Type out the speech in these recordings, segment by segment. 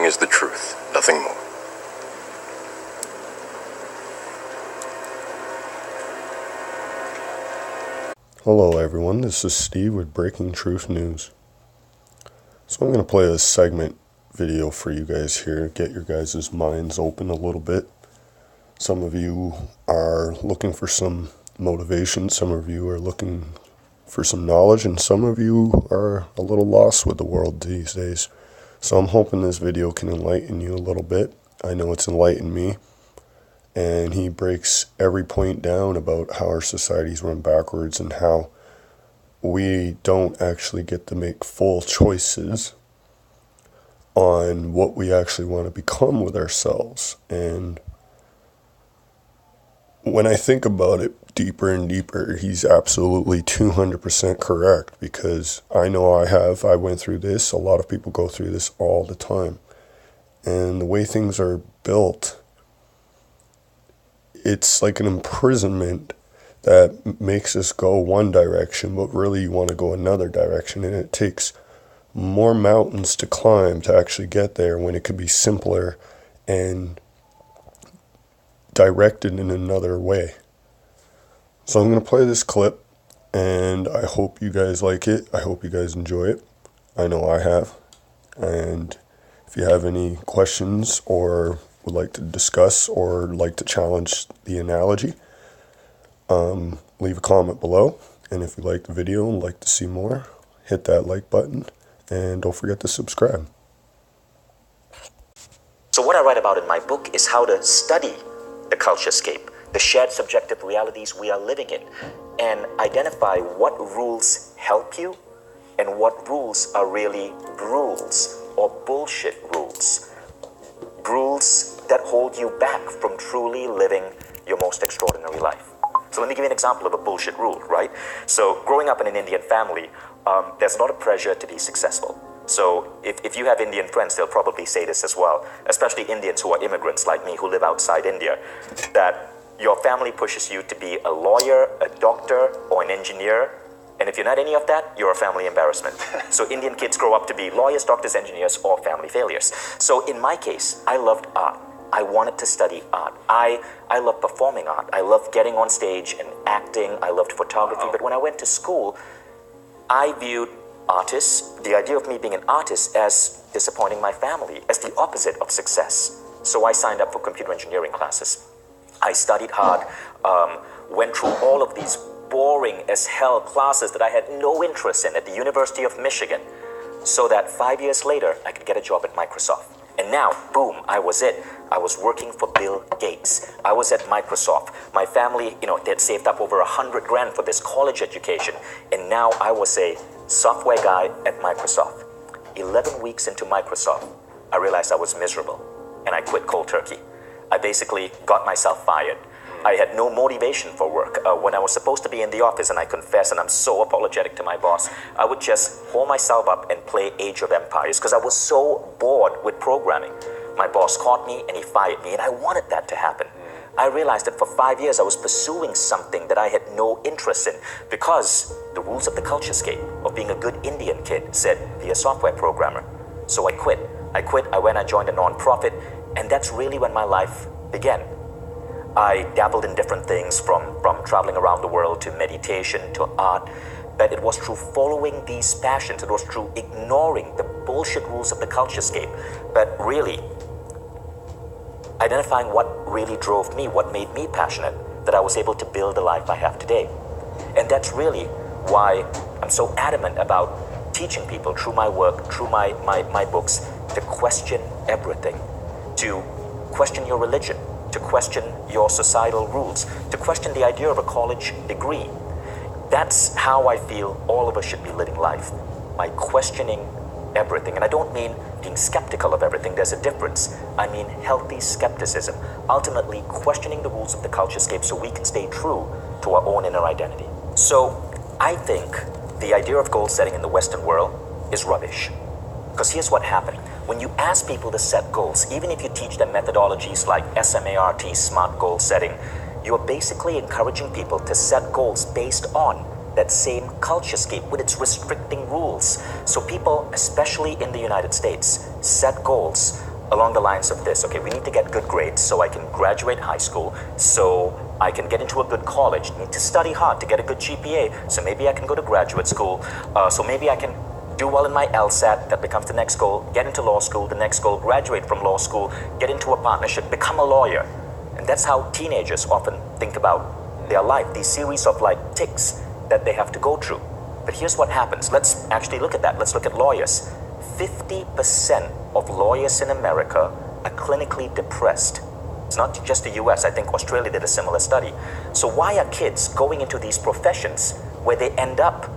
sharing is the truth, nothing more. Hello everyone, this is Steve with Breaking Truth News. So I'm going to play a segment video for you guys here, get your guys' minds open a little bit. Some of you are looking for some motivation, some of you are looking for some knowledge, and some of you are a little lost with the world these days. So I'm hoping this video can enlighten you a little bit. I know it's enlightened me. And he breaks every point down about how our societies run backwards and how we don't actually get to make full choices on what we actually want to become with ourselves. And when I think about it deeper and deeper, he's absolutely 200% correct, because I know I went through this. A lot of people go through this all the time. And the way things are built, it's like an imprisonment that makes us go one direction, but really you want to go another direction. And it takes more mountains to climb to actually get there, when it could be simpler and directed in another way. So I'm going to play this clip, and I hope you guys like it. I hope you guys enjoy it. I know I have. And if you have any questions or would like to discuss or like to challenge the analogy, leave a comment below. And if you like the video and like to see more, hit that like button, and don't forget to subscribe. So what I write about in my book is how to study the culturescape, the shared subjective realities we are living in, and identify what rules help you and what rules are really rules or bullshit rules. Rules that hold you back from truly living your most extraordinary life. So let me give you an example of a bullshit rule, right? So growing up in an Indian family, there's a lot of pressure to be successful. So if you have Indian friends, they'll probably say this as well, especially Indians who are immigrants like me who live outside India, that your family pushes you to be a lawyer, a doctor, or an engineer. And if you're not any of that, you're a family embarrassment. So Indian kids grow up to be lawyers, doctors, engineers, or family failures. So in my case, I loved art. I wanted to study art. I love performing art. I love getting on stage and acting. I loved photography. But when I went to school, I viewed artists, the idea of me being an artist, as disappointing my family, as the opposite of success. So I signed up for computer engineering classes. I studied hard, went through all of these boring as hell classes that I had no interest in at the University of Michigan, so that 5 years later, I could get a job at Microsoft. And now, boom, I was it. I was working for Bill Gates. I was at Microsoft. My family, they'd saved up over $100 grand for this college education. And now I was a software guy at Microsoft. 11 weeks into Microsoft, I realized I was miserable, and I quit cold turkey. I basically got myself fired. I had no motivation for work. When I was supposed to be in the office, and I confess, and I'm so apologetic to my boss, I would just hold myself up and play Age of Empires because I was so bored with programming. My boss caught me and he fired me, and I wanted that to happen. I realized that for 5 years I was pursuing something that I had no interest in, because the rules of the culturescape of being a good Indian kid said, be a software programmer. So I quit. I joined a non-profit, and that's really when my life began. I dabbled in different things, from traveling around the world to meditation to art, but it was through following these passions, it was through ignoring the bullshit rules of the culturescape, but really identifying what really drove me, what made me passionate, that I was able to build the life I have today. And that's really why I'm so adamant about teaching people through my work, through my books, to question everything, to question your religion, to question your societal rules, to question the idea of a college degree. That's how I feel all of us should be living life, by questioning everything. And I don't mean being skeptical of everything, there's a difference. I mean healthy skepticism, ultimately questioning the rules of the culturescape so we can stay true to our own inner identity. So I think the idea of goal setting in the Western world is rubbish. Because here's what happened. When you ask people to set goals, even if you teach them methodologies like SMART, SMART goal setting, you're basically encouraging people to set goals based on that same culturescape with its restricting rules. So people, especially in the United States, set goals along the lines of this. Okay, we need to get good grades so I can graduate high school, so I can get into a good college, need to study hard to get a good GPA, so maybe I can go to graduate school, so maybe I can do well in my LSAT, that becomes the next goal, get into law school, the next goal, graduate from law school, get into a partnership, become a lawyer. And that's how teenagers often think about their life, these series of like ticks that they have to go through. But here's what happens. Let's actually look at that. Let's look at lawyers. 50% of lawyers in America are clinically depressed. It's not just the US. I think Australia did a similar study. So why are kids going into these professions where they end up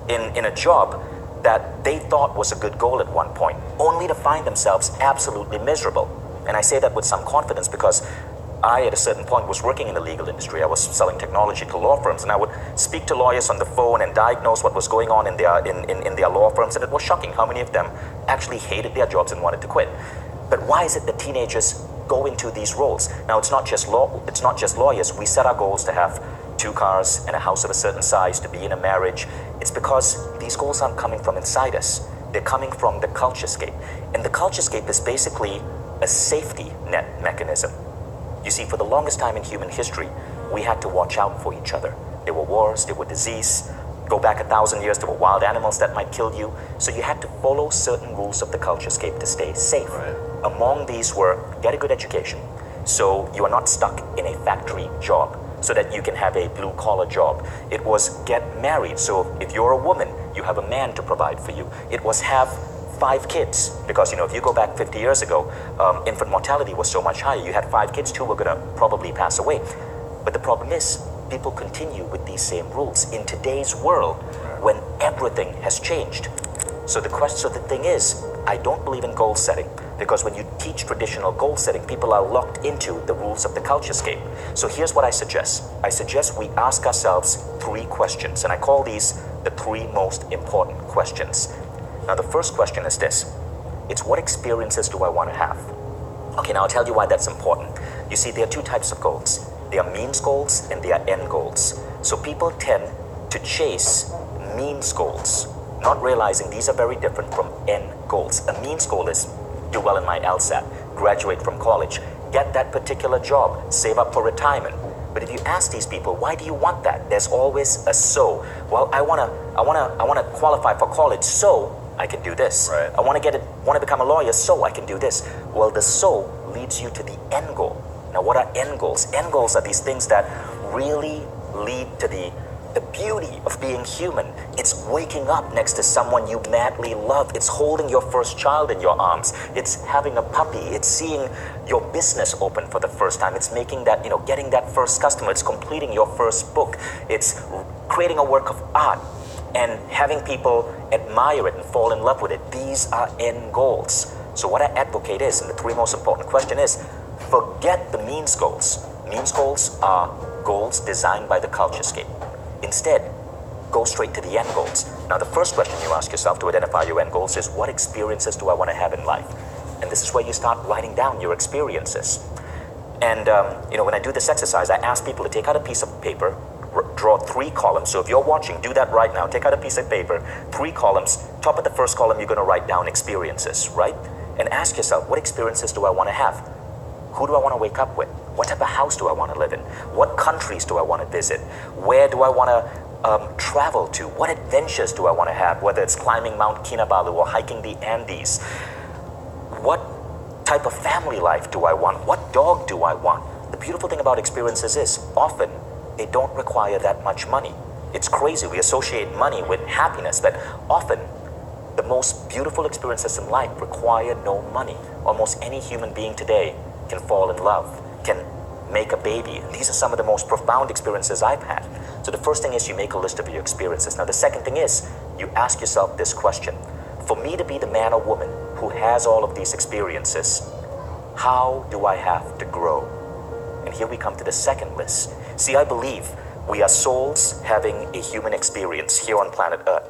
in a job that they thought was a good goal at one point, only to find themselves absolutely miserable? And I say that with some confidence because I, at a certain point, was working in the legal industry. I was selling technology to law firms, and I would speak to lawyers on the phone and diagnose what was going on in their law firms, and it was shocking how many of them actually hated their jobs and wanted to quit. But why is it that teenagers go into these roles? Now, it's not just lawyers. We set our goals to have 2 cars and a house of a certain size, to be in a marriage. It's because these goals aren't coming from inside us. They're coming from the culturescape. And the culturescape is basically a safety net mechanism. You see, for the longest time in human history, we had to watch out for each other. There were wars, there were disease. Go back 1,000 years, there were wild animals that might kill you. So you had to follow certain rules of the culturescape to stay safe. Right. Among these were, get a good education, so you are not stuck in a factory job, so that you can have a blue-collar job. It was get married, so if you're a woman, you have a man to provide for you. It was have 5 kids, because if you go back 50 years ago, infant mortality was so much higher. You had 5 kids, 2 were gonna probably pass away. But the problem is, people continue with these same rules in today's world when everything has changed. So the thing is, I don't believe in goal setting, because when you teach traditional goal setting, people are locked into the rules of the culturescape. So here's what I suggest. I suggest we ask ourselves 3 questions, and I call these the 3 most important questions. Now, the first question is this. It's, what experiences do I want to have? Okay, now I'll tell you why that's important. You see, there are 2 types of goals. There are means goals and there are end goals. So people tend to chase means goals, not realizing these are very different from end goals. A means goal is do well in my LSAT, graduate from college, get that particular job, save up for retirement. But if you ask these people, why do you want that? There's always a so. Well, I wanna qualify for college, so I can do this. Right. I want to become a lawyer, so I can do this. Well, the so leads you to the end goal. Now, what are end goals? End goals are these things that really lead to the beauty of being human. It's waking up next to someone you madly love. It's holding your first child in your arms. It's having a puppy. It's seeing your business open for the first time. It's making that, getting that first customer. It's completing your first book. It's creating a work of art and having people admire it and fall in love with it. These are end goals. So what I advocate is, and the 3 most important question is, forget the means goals. Means goals are goals designed by the culturescape. Instead, go straight to the end goals. Now, the first question you ask yourself to identify your end goals is, what experiences do I want to have in life? And this is where you start writing down your experiences. And, when I do this exercise, I ask people to take out a piece of paper, draw 3 columns. So if you're watching, do that right now. Take out a piece of paper, 3 columns. Top of the first column, you're going to write down experiences, right? And ask yourself, what experiences do I want to have? Who do I want to wake up with? What type of house do I want to live in? What countries do I want to visit? Where do I want to travel to? What adventures do I want to have? Whether it's climbing Mount Kinabalu or hiking the Andes. What type of family life do I want? What dog do I want? The beautiful thing about experiences is, often, they don't require that much money. It's crazy. We associate money with happiness, but often, the most beautiful experiences in life require no money. Almost any human being today can fall in love, can make a baby. And these are some of the most profound experiences I've had. So the first thing is, you make a list of your experiences. Now, the second thing is, you ask yourself this question. For me to be the man or woman who has all of these experiences, how do I have to grow? And here we come to the second list. See, I believe we are souls having a human experience here on planet Earth.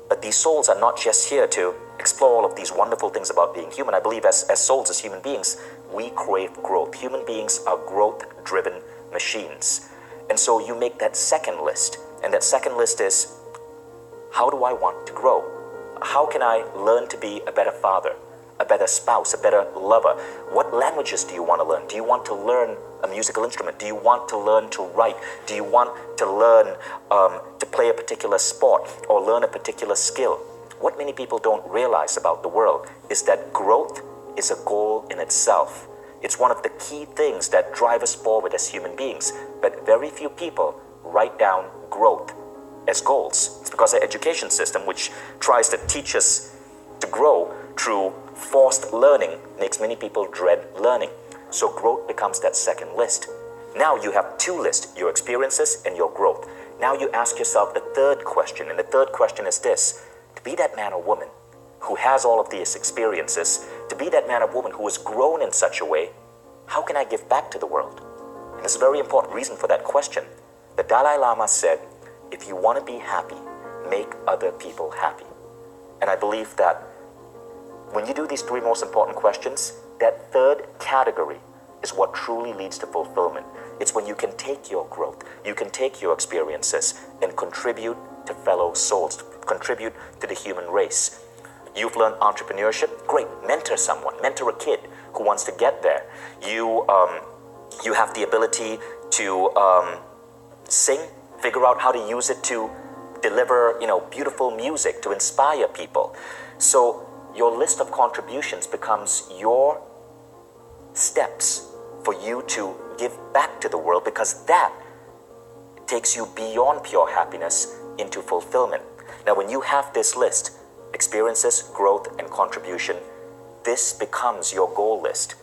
But these souls are not just here to explore all of these wonderful things about being human. I believe as souls, as human beings, we crave growth. Human beings are growth-driven machines. And so you make that second list. And that second list is, how do I want to grow? How can I learn to be a better father, a better spouse, a better lover? What languages do you want to learn? Do you want to learn a musical instrument? Do you want to learn to write? Do you want to learn to play a particular sport or learn a particular skill? What many people don't realize about the world is that growth is a goal in itself. It's one of the key things that drive us forward as human beings, but very few people write down growth as goals. It's because our education system, which tries to teach us to grow through forced learning, makes many people dread learning. So growth becomes that second list. Now you have two lists, your experiences and your growth. Now you ask yourself the third question, and the third question is this: to be that man or woman who has all of these experiences, to be that man or woman who has grown in such a way, how can I give back to the world? And there's a very important reason for that question. The Dalai Lama said, if you want to be happy, make other people happy. And I believe that when you do these three most important questions, that third category is what truly leads to fulfillment. It's when you can take your growth, you can take your experiences and contribute to fellow souls, contribute to the human race. You've learned entrepreneurship, great, mentor someone, mentor a kid who wants to get there. You have the ability to sing, figure out how to use it to deliver, beautiful music to inspire people. So your list of contributions becomes your steps for you to give back to the world, because that takes you beyond pure happiness into fulfillment. Now, when you have this list, experiences, growth, and contribution, this becomes your goal list.